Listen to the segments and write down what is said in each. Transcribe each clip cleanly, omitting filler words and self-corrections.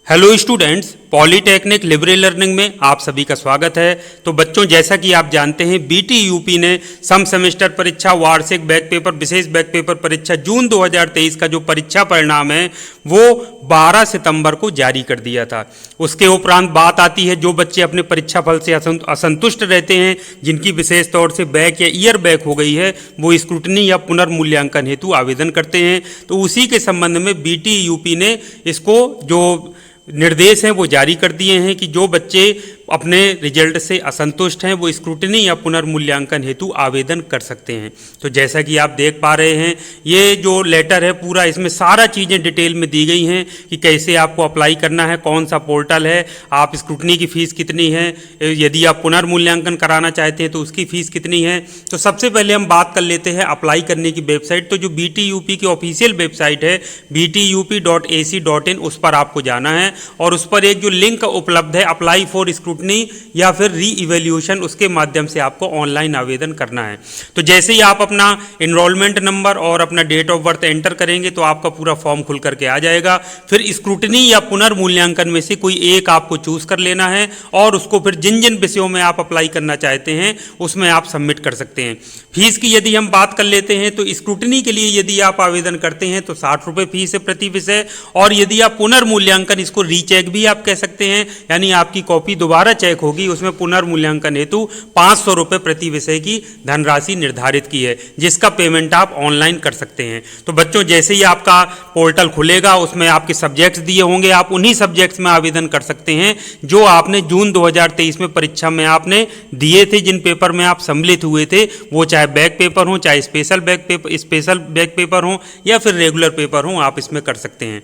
Hello students, polytechnic liberal learning में आप सभी का स्वागत है। तो बच्चों, जैसा कि आप जानते हैं बीटीयूपी ने सम सेमेस्टर परीक्षा, वार्षिक बैक पेपर, विशेष बैक पेपर परीक्षा जून 2023 का जो परीक्षा परिणाम है वो 12 सितंबर को जारी कर दिया था। उसके उपरांत बात आती है जो बच्चे अपने परीक्षा फल से असंतुष्ट रहते हैं, जिनकी विशेष तौर से बैक या ईयर बैक हो गई है, वो स्क्रूटनी या पुनर्मूल्यांकन हेतु आवेदन करते हैं। तो उसी के संबंध में बीटीयूपी ने इसको जो निर्देश हैं वो जारी कर दिए हैं कि जो बच्चे अपने रिजल्ट से असंतुष्ट हैं वो स्क्रूटनी या पुनर्मूल्यांकन हेतु आवेदन कर सकते हैं। तो जैसा कि आप देख पा रहे हैं, ये जो लेटर है पूरा, इसमें सारा चीज़ें डिटेल में दी गई हैं कि कैसे आपको अप्लाई करना है, कौन सा पोर्टल है, आप स्क्रूटनी की फ़ीस कितनी है, यदि आप पुनर्मूल्यांकन कराना चाहते हैं तो उसकी फ़ीस कितनी है। तो सबसे पहले हम बात कर लेते हैं अप्लाई करने की वेबसाइट। तो जो बीटीयूपी की ऑफिशियल वेबसाइट है btup.ac.in, उस पर आपको जाना है और उस पर एक जो लिंक उपलब्ध है अप्लाई फॉर स्क्रूटनी या फिर री इवैल्यूएशन, उसके माध्यम से आपको ऑनलाइन आवेदन करना है। तो जैसे ही आप अपना एनरोलमेंट नंबर और अपना डेट ऑफ बर्थ एंटर करेंगे तो आपका पूरा फॉर्म खुल करके आ जाएगा। फिर स्क्रूटनी या पुनर्मूल्यांकन में से कोई एक आपको चूज कर लेना है और उसको फिर जिन जिन विषयों में आप अप्लाई करना चाहते हैं उसमें आप सबमिट कर सकते हैं। फीस की यदि हम बात कर लेते हैं तो स्क्रूटनी के लिए यदि आप आवेदन करते हैं तो 60 रुपये फीस है प्रति विषय, और यदि आप पुनर्मूल्यांकन, इसको रीचेक भी आप कह सकते हैं, यानी आपकी कॉपी दोबारा चेक होगी, उसमें पुनर्मूल्यांकन हेतु 500 रुपये प्रति विषय की धनराशि निर्धारित की है, जिसका पेमेंट आप ऑनलाइन कर सकते हैं। तो बच्चों, जैसे ही आपका पोर्टल खुलेगा उसमें आपके सब्जेक्ट्स दिए होंगे, आप उन्हीं सब्जेक्ट्स में आवेदन कर सकते हैं जो आपने जून 2023 में परीक्षा में आपने दिए थे, जिन पेपर में आप सम्मिलित हुए थे, वो चाहे बैक पेपर हो, चाहे स्पेशल बैक पेपर हो या फिर रेगुलर पेपर हो, आप इसमें कर सकते हैं।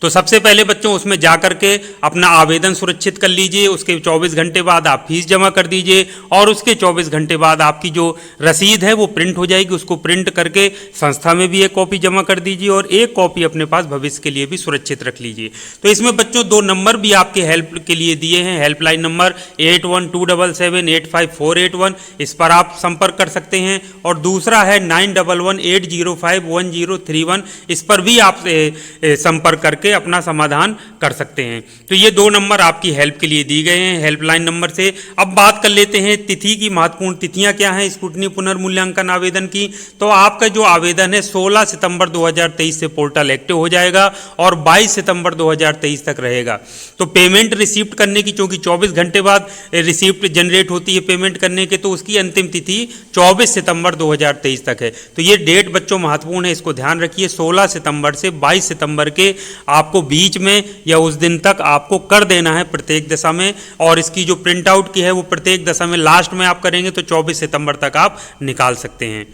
तो सबसे पहले बच्चों उसमें जा कर के अपना आवेदन सुरक्षित कर लीजिए। उसके 24 घंटे बाद आप फीस जमा कर दीजिए और उसके 24 घंटे बाद आपकी जो रसीद है वो प्रिंट हो जाएगी। उसको प्रिंट करके संस्था में भी एक कॉपी जमा कर दीजिए और एक कॉपी अपने पास भविष्य के लिए भी सुरक्षित रख लीजिए। तो इसमें बच्चों 2 नंबर भी आपके हेल्प के लिए दिए हैं। हेल्पलाइन नंबर 8127785481, इस पर आप संपर्क कर सकते हैं, और दूसरा है 9118051031, इस पर भी आप संपर्क करके अपना समाधान कर सकते हैं। तो ये 2 नंबर आपकी हेल्प के लिए दी गए हैं हेल्पलाइन नंबर से। अब बात कर लेते हैं तिथि की। महत्वपूर्ण तिथियां क्या हैं स्क्रूटनी पुनर्मूल्यांकन आवेदन की। तो आपका जो आवेदन है 16 सितंबर 2023 से पोर्टल एक्टिव हो जाएगा और 22 सितंबर 2023 तक रहेगा। तो पेमेंट रिसीव्ड करने की, चूंकि 24 घंटे बाद रिसीप्ट जनरेट होती है पेमेंट करने के, तो उसकी अंतिम तिथि 24 सितंबर 2023 तक है। तो ये डेट बच्चों महत्वपूर्ण है, इसको ध्यान रखिए। 16 सितंबर से 22 सितंबर के आपको बीच में या उस दिन तक आपको कर देना है प्रत्येक दशा में, और इसकी जो प्रिंट आउट की है वो प्रत्येक दशा में लास्ट में आप करेंगे तो 24 सितंबर तक आप निकाल सकते हैं।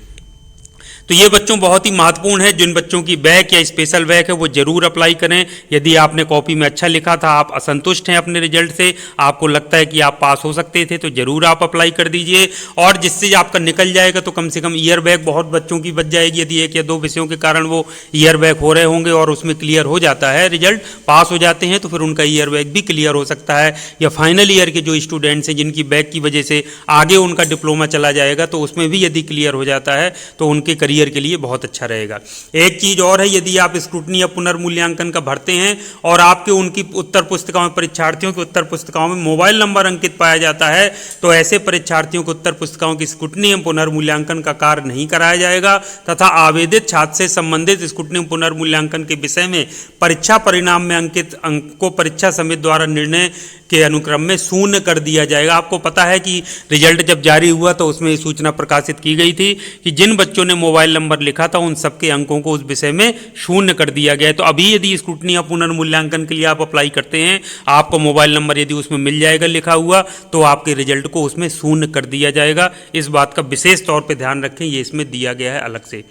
तो ये बच्चों बहुत ही महत्वपूर्ण है। जिन बच्चों की बैक या स्पेशल बैक है वो जरूर अप्लाई करें। यदि आपने कॉपी में अच्छा लिखा था, आप असंतुष्ट हैं अपने रिजल्ट से, आपको लगता है कि आप पास हो सकते थे, तो जरूर आप अप्लाई कर दीजिए। और जिससे आपका निकल जाएगा तो कम से कम ईयर बैक बहुत बच्चों की बच जाएगी। यदि 1 या 2 विषयों के कारण वो ईयर बैक हो रहे होंगे और उसमें क्लियर हो जाता है, रिजल्ट पास हो जाते हैं, तो फिर उनका ईयर बैक भी क्लियर हो सकता है। या फाइनल ईयर के जो स्टूडेंट्स हैं जिनकी बैक की वजह से आगे उनका डिप्लोमा चला जाएगा, तो उसमें भी यदि क्लियर हो जाता है तो उनके करियर के लिए बहुत अच्छा रहेगा। एक चीज और है, यदि आप स्क्रूटनी या पुनर्मूल्यांकन का भरते हैं और आपके उनकी उत्तर पुस्तिकाओं में, परीक्षार्थियों की उत्तर पुस्तिकाओं में मोबाइल नंबर अंकित पाया जाता है, तो ऐसे परीक्षार्थियों को उत्तर पुस्तिकाओं की स्क्रूटनी एवं पुनर्मूल्यांकन का कार्य नहीं कराया जाएगा तथा आवेदित छात्र से संबंधित स्क्रूटनी एवं पुनर्मूल्यांकन के विषय में परीक्षा परिणाम में अंकित अंक को परीक्षा समिति द्वारा निर्णय के अनुक्रम में शून्य कर दिया जाएगा। आपको पता है कि रिजल्ट जब जारी हुआ तो उसमें सूचना प्रकाशित की गई थी कि जिन बच्चों ने मोबाइल नंबर लिखा था उन सबके अंकों को उस विषय में शून्य कर दिया गया है। तो अभी यदि स्क्रूटनी या पुनर्मूल्यांकन के लिए आप अप्लाई करते हैं, आपको मोबाइल नंबर यदि उसमें मिल जाएगा लिखा हुआ, तो आपके रिजल्ट को उसमें शून्य कर दिया जाएगा। इस बात का विशेष तौर पर ध्यान रखें, ये इसमें दिया गया है अलग से।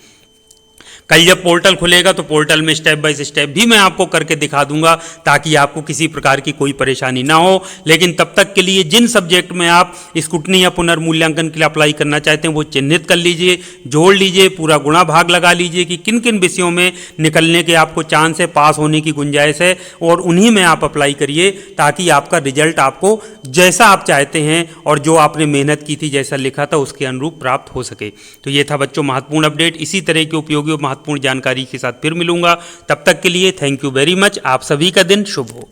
कल जब पोर्टल खुलेगा तो पोर्टल में स्टेप बाय स्टेप भी मैं आपको करके दिखा दूंगा ताकि आपको किसी प्रकार की कोई परेशानी ना हो। लेकिन तब तक के लिए जिन सब्जेक्ट में आप स्क्रूटनी या पुनर्मूल्यांकन के लिए अप्लाई करना चाहते हैं वो चिन्हित कर लीजिए, जोड़ लीजिए, पूरा गुणा भाग लगा लीजिए कि किन किन विषयों में निकलने के आपको चांस है, पास होने की गुंजाइश है, और उन्हीं में आप अप्लाई करिए ताकि आपका रिजल्ट आपको जैसा आप चाहते हैं और जो आपने मेहनत की थी, जैसा लिखा था, उसके अनुरूप प्राप्त हो सके। तो ये था बच्चों महत्वपूर्ण अपडेट। इसी तरह के उपयोगी और महत्वपूर्ण जानकारी के साथ फिर मिलूंगा। तब तक के लिए थैंक यू वेरी मच। आप सभी का दिन शुभ हो।